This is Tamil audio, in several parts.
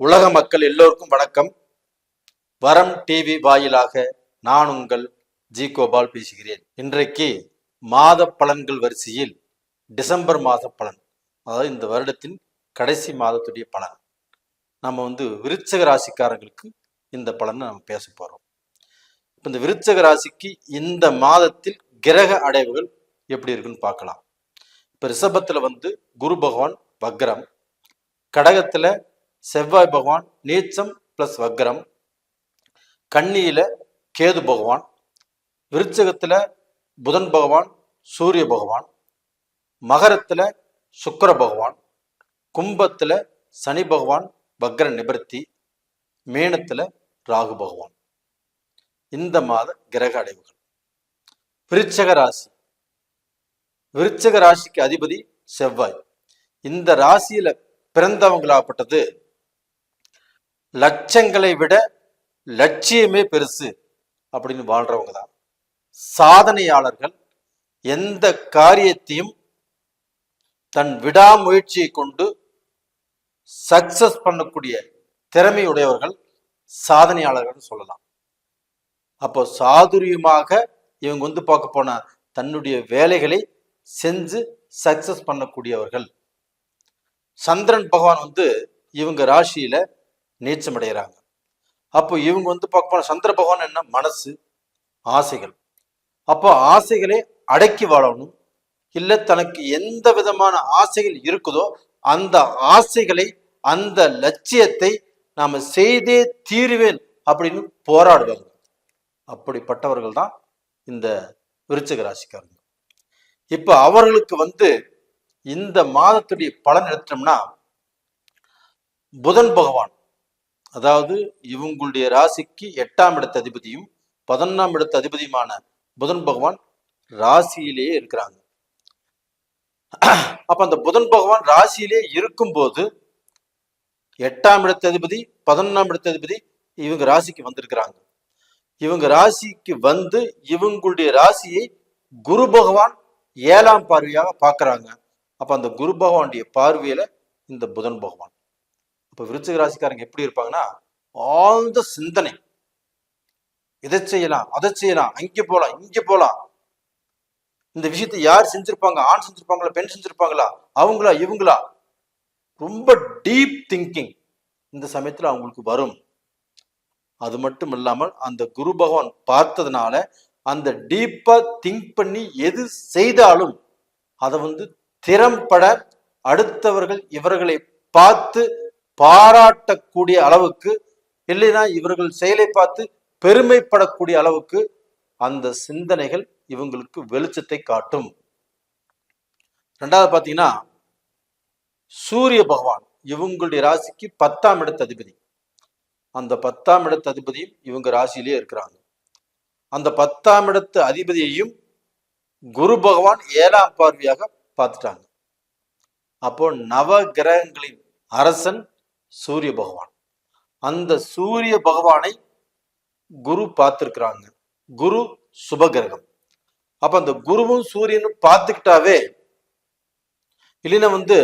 உலக மக்கள் எல்லோருக்கும் வணக்கம். வரம் டிவி வாயிலாக நான் உங்கள் ஜி கோபால் பேசுகிறேன். இன்றைக்கு மாத பலன்கள் வரிசையில் டிசம்பர் மாத பலன், அதாவது இந்த வருடத்தின் கடைசி மாதத்துடைய பலன். நம்ம விருச்சக ராசிக்காரங்களுக்கு இந்த பலனை நம்ம பேச போறோம். இப்போ இந்த விருச்சக ராசிக்கு இந்த மாதத்தில் கிரக அடைவுகள் எப்படி இருக்குன்னு பார்க்கலாம். இப்போ ரிஷபத்துல குரு பகவான் வக்ரம், கடகத்துல செவ்வாய் பகவான் நீச்சம் பிளஸ் வக்ரம், கன்னியில கேது பகவான், விருச்சகத்துல புதன் பகவான் சூரிய பகவான், மகரத்துல சுக்கிர பகவான், கும்பத்துல சனி பகவான் வக்ர நிவர்த்தி, மீனத்துல ராகு பகவான். இந்த மாத கிரக அடைவுகள். விருச்சக ராசி, விருச்சக ராசிக்கு அதிபதி செவ்வாய். இந்த ராசியில பிறந்தவங்களாப்பட்டது லட்சங்களை விட லட்சியமே பெருசு அப்படின்னு வாழ்றவங்க தான் சாதனையாளர்கள். எந்த காரியத்தையும் தன் விடாமுயற்சியை கொண்டு சக்சஸ் பண்ணக்கூடிய திறமையுடையவர்கள் சாதனையாளர்கள் சொல்லலாம். அப்போ சாதுரியமாக இவங்க பார்க்க போன தன்னுடைய வேலைகளை செஞ்சு சக்சஸ் பண்ணக்கூடியவர்கள். சந்திரன் பகவான் இவங்க ராசியில நீச்சம் அடைகிறாங்க. அப்போ இவங்க பார்க்க போன சந்திர பகவான் என்ன, மனசு, ஆசைகள். அப்போ ஆசைகளை அடக்கி வாழணும். இல்லை தனக்கு எந்த விதமான ஆசைகள் இருக்குதோ அந்த ஆசைகளை, அந்த லட்சியத்தை நாம செய்தே தீருவேன் அப்படின்னு போராடுவாங்க. அப்படிப்பட்டவர்கள் தான் இந்த விருச்சிக ராசிக்காரங்க. இப்ப அவர்களுக்கு இந்த மாதத்துடைய பலன் எடுத்தோம்னா, புதன் பகவான், அதாவது இவங்களுடைய ராசிக்கு 8ஆம் இடத்து அதிபதியும் 11ஆம் இடத்து அதிபதியுமான புதன் பகவான் ராசியிலேயே இருக்கிறாங்க. அப்ப அந்த புதன் பகவான் ராசியிலே இருக்கும்போது 8ஆம் இடத்து அதிபதி 11ஆம் இடத்து அதிபதி இவங்க ராசிக்கு வந்திருக்கிறாங்க. இவங்க ராசிக்கு இவங்களுடைய ராசியை குரு பகவான் 7ஆம் பார்வையாக பார்க்கறாங்க. அப்ப அந்த குரு பகவானுடைய பார்வையில இந்த புதன் பகவான். இப்ப விருச்சிக ராசிக்காரங்க எப்படி இருப்பாங்கன்னா, ஆழ்ந்த சிந்தனை, இதை செய்யலாம், அதை செய்யலாம், அங்கே போலாம், இங்க போலாம், இந்த விஷயத்தை யார் செஞ்சிருப்பாங்க, ஆண் செஞ்சிருப்பாங்களா, பெண் செஞ்சிருப்பாங்களா, அவங்களா இவங்களா, ரொம்ப டீப் திங்கிங் இந்த சமயத்துல அவங்களுக்கு வரும். அது மட்டும் இல்லாமல் அந்த குரு பகவான் பார்த்ததுனால அந்த டீப்பா திங்க் பண்ணி எது செய்தாலும் அதை திறம்பட அடுத்தவர்கள் இவர்களை பார்த்து பாராட்டக்கூடிய அளவுக்கு, இல்லைன்னா இவர்கள் செயலை பார்த்து பெருமைப்படக்கூடிய அளவுக்கு அந்த சிந்தனைகள் இவங்களுக்கு வெளிச்சத்தை காட்டும். ரெண்டாவது பாத்தீங்கன்னா, சூரிய பகவான் இவங்களுடைய ராசிக்கு 10ஆம் இடத்து அதிபதி. அந்த 10ஆம் இடத்து அதிபதியும் இவங்க ராசியிலேயே இருக்கிறாங்க. அந்த 10ஆம் இடத்து அதிபதியையும் குரு பகவான் 7ஆம் பார்வையாக பார்த்துட்டாங்க. அப்போ நவ கிரகங்களின் அரசன் சூரிய பகவான். அந்த சூரிய பகவானை குரு பார்த்திருக்கிறாங்க. குரு சுபகிரகம். அப்ப அந்த குருவும் சூரியனும் பார்த்துக்கிட்டாவே, இல்லைன்னா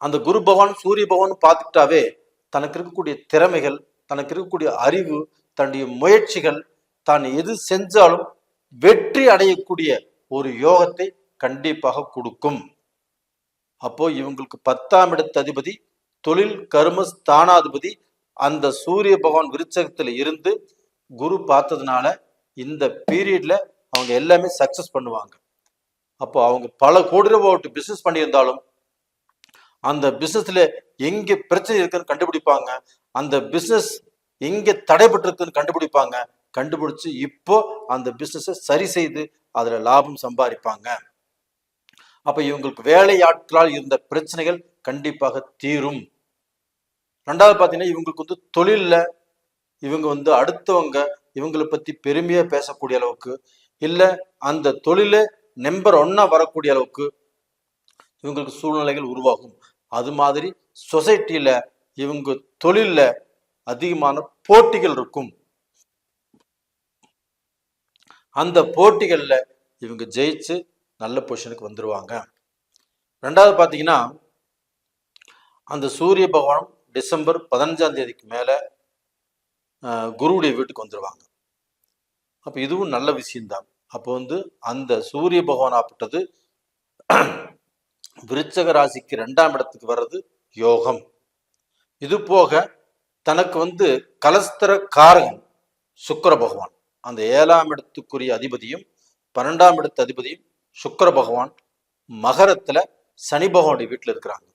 அந்த குரு பகவான் சூரிய பகவான் பார்த்துக்கிட்டாவே தனக்கு இருக்கக்கூடிய திறமைகள், தனக்கு இருக்கக்கூடிய அறிவு, தன்னுடைய முயற்சிகள், தான் எது செஞ்சாலும் வெற்றி அடையக்கூடிய ஒரு யோகத்தை கண்டிப்பாக கொடுக்கும். அப்போ இவங்களுக்கு 10ஆம் இடத்து அதிபதி தொழில் கர்ம ஸ்தானாதிபதி அந்த சூரிய பகவான் விருச்சகத்துல இருந்து குரு பார்த்ததுனால இந்த பீரியட்ல அவங்க எல்லாமே சக்சஸ் பண்ணுவாங்க. அப்போ அவங்க பல கோடி ரூபாய் பிசினஸ் பண்ணியிருந்தாலும் அந்த பிசினஸ்ல எங்க பிரச்சனை இருக்குன்னு கண்டுபிடிப்பாங்க. அந்த பிசினஸ் எங்க தடைபட்டு இருக்குன்னு கண்டுபிடிப்பாங்க. கண்டுபிடிச்சு இப்போ அந்த பிசினஸை சரி செய்து அதுல லாபம் சம்பாதிப்பாங்க. அப்ப இவங்களுக்கு வேலையாட்களால் இருந்த பிரச்சனைகள் கண்டிப்பாக தீரும். ரெண்டாவது பாத்தீங்கன்னா, இவங்களுக்கு தொழில்ல இவங்க அடுத்தவங்க இவங்களை பத்தி பெருமையா பேசக்கூடிய அளவுக்கு, இல்ல அந்த தொழில நம்பர் 1 வரக்கூடிய அளவுக்கு இவங்களுக்கு சூழ்நிலைகள் உருவாகும். அது மாதிரி சொசைட்டில இவங்க தொழில்ல அதிகமான போட்டிகள் இருக்கும். அந்த போட்டிகள்ல இவங்க ஜெயிச்சு நல்ல பொசிஷனுக்கு வந்துருவாங்க. ரெண்டாவது பாத்தீங்கன்னா, அந்த சூரிய பகவான் டிசம்பர் 15ஆம் தேதிக்கு மேல குருவுடைய வீட்டுக்கு வந்துருவாங்க. அப்ப இதுவும் நல்ல விஷயம்தான். அப்போ அந்த சூரிய பகவான் ஆப்பட்டது விருச்சக ராசிக்கு 2ஆம் இடத்துக்கு வர்றது யோகம். இது போக தனக்கு கலஸ்தர காரகன் சுக்கிர பகவான், அந்த 7ஆம் இடத்துக்குரிய அதிபதியும் 12ஆம் இடத்து அதிபதியும் சுக்கிர பகவான் மகரத்துல சனி பகவானுடைய வீட்டுல இருக்கிறாங்க.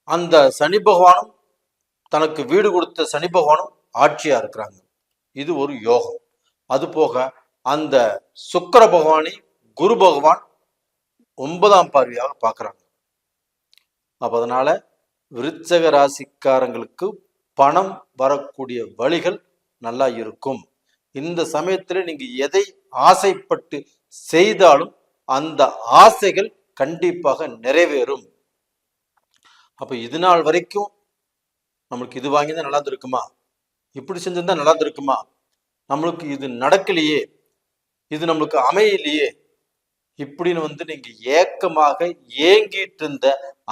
அந்த சனி பகவானும் தனக்கு வீடு கொடுத்த சனி பகவானும் ஆட்சியா இருக்கிறாங்க. இது ஒரு யோகம். அது போக அந்த சுக்கிர பகவானை குரு பகவான் 9ஆம் பார்வையாக பார்க்கிறாங்க. அப்ப அதனால விருச்சக ராசிக்காரங்களுக்கு பணம் வரக்கூடிய வழிகள் நல்லா இருக்கும். இந்த சமயத்துல நீங்க எதை ஆசைப்பட்டு செய்தாலும் அந்த ஆசைகள் கண்டிப்பாக நிறைவேறும். அப்ப இது நாள் வரைக்கும் நம்மளுக்கு இது வாங்கிதான் நல்லா இருக்குமா, இப்படி செஞ்சிருந்தா நல்லா இருக்குமா, நம்மளுக்கு இது நடக்கலையே, இது நம்மளுக்கு அமையலையே, இப்படின்னு நீங்க ஏக்கமாக ஏங்கிட்டு இருந்த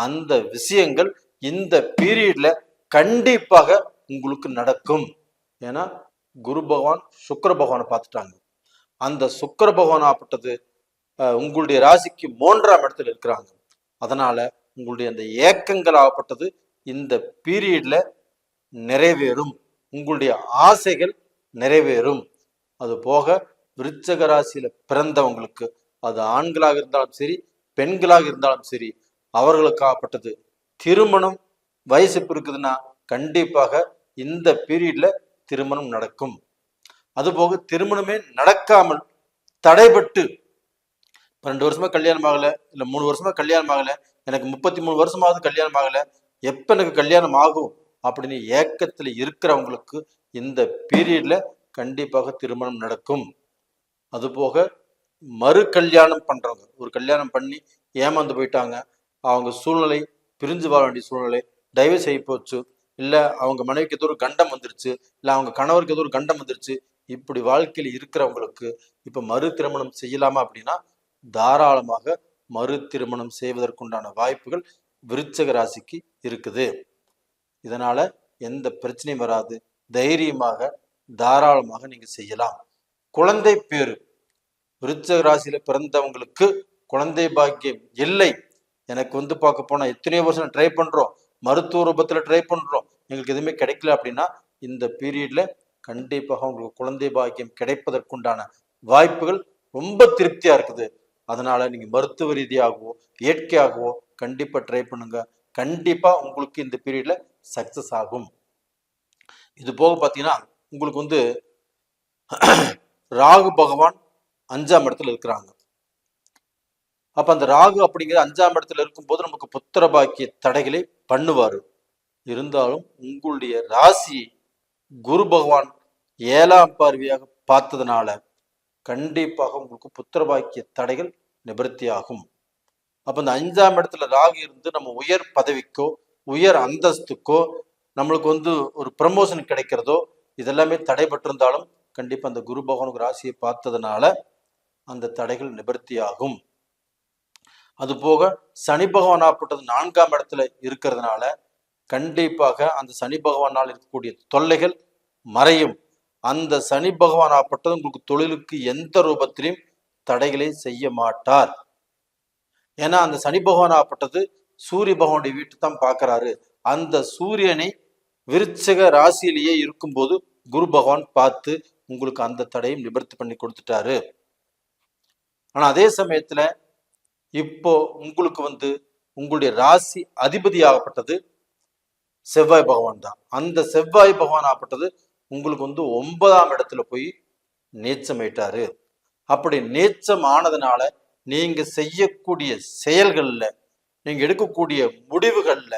அந்த விஷயங்கள் இந்த பீரியட்ல கண்டிப்பாக உங்களுக்கு நடக்கும். ஏன்னா குரு பகவான் சுக்கிர பகவானை பார்த்துட்டாங்க. அந்த சுக்கிர பகவான் ஆப்பட்டது உங்களுடைய ராசிக்கு 3ஆம் இடத்துல இருக்கிறாங்க. அதனால உங்களுடைய அந்த ஏக்கங்கள் ஆகப்பட்டது இந்த பீரியட்ல நிறைவேறும். உங்களுடைய ஆசைகள் நிறைவேறும். அது போக விருச்சக ராசியில பிறந்தவங்களுக்கு, அது ஆண்களாக இருந்தாலும் சரி பெண்களாக இருந்தாலும் சரி, அவர்களுக்கு ஆகப்பட்டது திருமணம் வயசு இருக்குதுன்னா கண்டிப்பாக இந்த பீரியட்ல திருமணம் நடக்கும். அதுபோக திருமணமே நடக்காமல் தடைபட்டு 2 வருஷமா கல்யாணம் ஆகல, இல்ல 3 வருஷமா கல்யாணம் ஆகல, எனக்கு 33 வருஷமாவது கல்யாணம் ஆகல, எப்ப எனக்கு கல்யாணம் ஆகும் அப்படின்னு ஏக்கத்துல இருக்கிறவங்களுக்கு இந்த பீரியட்ல கண்டிப்பாக திருமணம் நடக்கும். அது போக மறு கல்யாணம் பண்றவங்க, ஒரு கல்யாணம் பண்ணி ஏமாந்து போயிட்டாங்க, அவங்க சூழ்நிலை பிரிஞ்சு வாழ வேண்டிய சூழ்நிலை, டைவர்ஸ் ஆகி போச்சு, இல்ல அவங்க மனைவிக்கு ஏதோ ஒரு கண்டம் வந்துருச்சு, இல்ல அவங்க கணவருக்கு ஏதோ ஒரு கண்டம் வந்துருச்சு, இப்படி வாழ்க்கையில் இருக்கிறவங்களுக்கு இப்ப மறு திருமணம் செய்யலாமா அப்படின்னா தாராளமாக மறு திருமணம் செய்வதற்குண்டான வாய்ப்புகள் விருச்சக ராசிக்கு இருக்குது. இதனால எந்த பிரச்சனையும் வராது. தைரியமாக தாராளமாக நீங்க செய்யலாம். குழந்தை பேரு, விருச்சக ராசியில பிறந்தவங்களுக்கு குழந்தை பாக்கியம் இல்லை, எனக்கு பார்க்க போனா எத்தனையோ வருஷம் ட்ரை பண்றோம், மருத்துவ ரூபத்துல ட்ரை பண்றோம், எங்களுக்கு எதுவுமே கிடைக்கல அப்படின்னா இந்த பீரியட்ல கண்டிப்பாக உங்களுக்கு குழந்தை பாக்கியம் கிடைப்பதற்குண்டான வாய்ப்புகள் ரொம்ப திருப்தியா இருக்குது. அதனால நீங்க மருத்துவ ரீதியாகவோ இயற்கையாகவோ கண்டிப்பா ட்ரை பண்ணுங்க. கண்டிப்பா உங்களுக்கு இந்த பீரியட்ல சக்சஸ் ஆகும். இது போக பாத்தீங்கன்னா உங்களுக்கு ராகு பகவான் 5ஆம் இடத்துல இருக்கிறாங்க. அப்ப அந்த ராகு அப்படிங்கிற 5ஆம் இடத்துல இருக்கும்போது நமக்கு புத்திர பாக்கிய தடைகளை பண்ணுவாரு. இருந்தாலும் உங்களுடைய ராசி குரு பகவான் 7ஆம் பார்வையாக பார்த்ததுனால கண்டிப்பாக உங்களுக்கு புத்திர பாக்கிய தடைகள் நிவர்த்தி ஆகும். அப்ப இந்த 5ஆம் இடத்துல ராகு இருந்து நம்ம உயர் பதவிக்கோ உயர் அந்தஸ்துக்கோ நம்மளுக்கு ஒரு ப்ரமோஷன் கிடைக்கிறதோ இதெல்லாமே தடைபட்டிருந்தாலும் கண்டிப்பா அந்த குரு பகவானுக்கு ராசியை பார்த்ததுனால அந்த தடைகள் நிவர்த்தி ஆகும். அது போக சனி பகவான் ஆப்பட்டது 4ஆம் இடத்துல இருக்கிறதுனால கண்டிப்பாக அந்த சனி பகவானால் இருக்கக்கூடிய தொல்லைகள் மறையும். அந்த சனி பகவான் ஆப்பட்டது உங்களுக்கு தொழிலுக்கு எந்த ரூபத்திலையும் தடைகளை செய்ய மாட்டார். ஏன்னா அந்த சனி பகவான் ஆப்பட்டது சூரிய பகவானுடைய வீட்டு தான் பார்க்கிறாரு. அந்த சூரியனை விருச்சக ராசியிலேயே இருக்கும்போது குரு பகவான் பார்த்து உங்களுக்கு அந்த தடையும் நிவர்த்தி பண்ணி கொடுத்துட்டாரு. ஆனா அதே சமயத்துல இப்போ உங்களுக்கு உங்களுடைய ராசி அதிபதி ஆகப்பட்டது செவ்வாய் பகவான் தான். அந்த செவ்வாய் பகவான் ஆகப்பட்டது உங்களுக்கு 9ஆம் இடத்துல போய் நீச்சமாயிட்டாரு. அப்படி நீச்சம் ஆனதுனால நீங்க செய்யக்கூடிய செயல்கள்ல, நீங்க எடுக்கக்கூடிய முடிவுகள்ல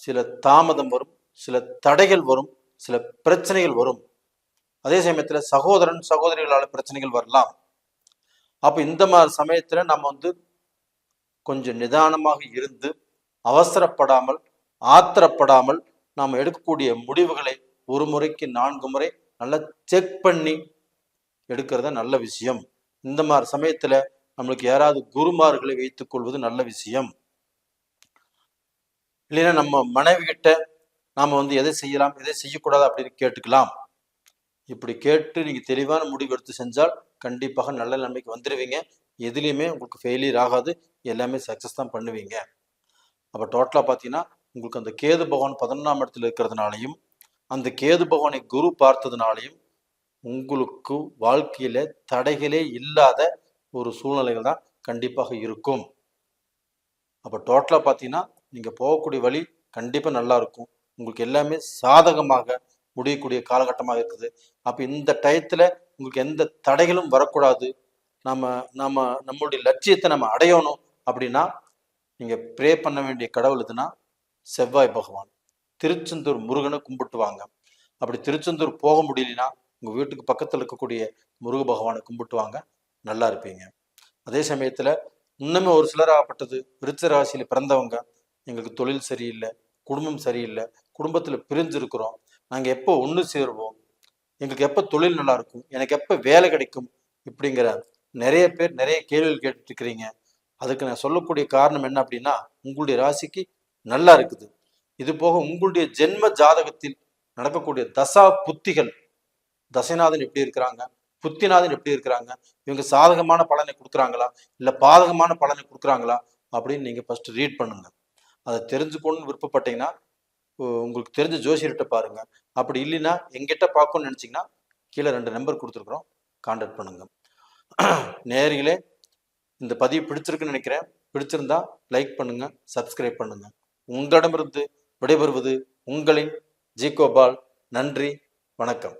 சில தாமதம் வரும், சில தடைகள் வரும், சில பிரச்சனைகள் வரும். அதே சமயத்துல சகோதரன் சகோதரிகளால பிரச்சனைகள் வரலாம். அப்ப இந்த மாதிரி சமயத்துல நம்ம கொஞ்சம் நிதானமாக இருந்து அவசரப்படாமல் ஆத்திரப்படாமல் நாம் எடுக்கக்கூடிய முடிவுகளை ஒரு முறைக்கு 4 முறை நல்லா செக் பண்ணி எடுக்கிறத நல்ல விஷயம். இந்த மாதிரி சமயத்துல நம்மளுக்கு யாராவது குருமார்களை வைத்துக் கொள்வது நல்ல விஷயம். இல்லைன்னா நம்ம மனைவி கிட்ட நாம வந்து எதை செய்யலாம் எதை செய்யக்கூடாது அப்படின்னு கேட்டுக்கலாம். இப்படி கேட்டு நீங்க தெளிவான முடிவு எடுத்து செஞ்சால் கண்டிப்பாக நல்ல நிலைமைக்கு வந்துடுவீங்க. எதுலேயுமே உங்களுக்கு ஃபெயிலியர் ஆகாது, எல்லாமே சக்ஸஸ் தான் பண்ணுவீங்க. அப்போ டோட்டலாக பார்த்தீங்கன்னா உங்களுக்கு அந்த கேது பகவான் 11ஆம் இடத்துல இருக்கிறதுனாலையும் அந்த கேது பகவானை குரு பார்த்ததுனாலையும் உங்களுக்கு வாழ்க்கையில தடைகளே இல்லாத ஒரு சூழ்நிலைகள் தான் கண்டிப்பாக இருக்கும். அப்போ டோட்டலாக பார்த்தீங்கன்னா நீங்கள் போகக்கூடிய வழி கண்டிப்பாக நல்லா இருக்கும். உங்களுக்கு எல்லாமே சாதகமாக முடியக்கூடிய காலகட்டமாக இருக்குது. அப்போ இந்த டயத்தில் உங்களுக்கு எந்த தடைகளும் வரக்கூடாது, நம்மளுடைய லட்சியத்தை நம்ம அடையணும் அப்படின்னா நீங்கள் ப்ரே பண்ண வேண்டிய கடவுள் எதுனா செவ்வாய் பகவான். திருச்செந்தூர் முருகனை கும்பிட்டு வாங்க. அப்படி திருச்செந்தூர் போக முடியலனா உங்கள் வீட்டுக்கு பக்கத்தில் இருக்கக்கூடிய முருக பகவானை கும்பிட்டு வாங்க, நல்லா இருப்பீங்க. அதே சமயத்தில் இன்னுமே ஒரு சிலராகப்பட்டது விருச்சிக ராசியில் பிறந்தவங்க, எங்களுக்கு தொழில் சரியில்லை, குடும்பம் சரியில்லை, குடும்பத்தில் பிரிஞ்சு இருக்கிறோம், நாங்கள் எப்போ ஒன்று சேருவோம், எங்களுக்கு எப்போ தொழில் நல்லா இருக்கும், எனக்கு எப்போ வேலை கிடைக்கும், இப்படிங்கிற நிறைய பேர் நிறைய கேள்விகள் கேட்டுட்டு இருக்கிறீங்க. அதுக்கு நான் சொல்லக்கூடிய காரணம் என்ன அப்படின்னா, உங்களுடைய ராசிக்கு நல்லா இருக்குது. இது போக உங்களுடைய ஜென்ம ஜாதகத்தில் நடக்கக்கூடிய தசா புத்திகள், தசைநாதன் எப்படி இருக்கிறாங்க, புத்திநாதன் எப்படி இருக்கிறாங்க, இவங்க சாதகமான பலனை கொடுக்குறாங்களா இல்லை பாதகமான பலனை கொடுக்குறாங்களா அப்படின்னு நீங்கள் ஃபர்ஸ்ட் ரீட் பண்ணுங்க. அதை தெரிஞ்சுக்கணும்னு விருப்பப்பட்டீங்கன்னா உங்களுக்கு தெரிஞ்ச ஜோசியர்கிட்ட பாருங்க. அப்படி இல்லைன்னா எங்கிட்ட பார்க்கணும்னு நினச்சிங்கன்னா கீழே 2 நம்பர் கொடுத்துருக்குறோம், கான்டாக்ட் பண்ணுங்க. நேயர்களே, இந்த பதிவு பிடிச்சிருக்குன்னு நினைக்கிறேன். பிடிச்சிருந்தா லைக் பண்ணுங்க, சப்ஸ்கிரைப் பண்ணுங்க. உங்களிடமிருந்து விடைபெறுவது உங்களின் ஜி கோபால். நன்றி, வணக்கம்.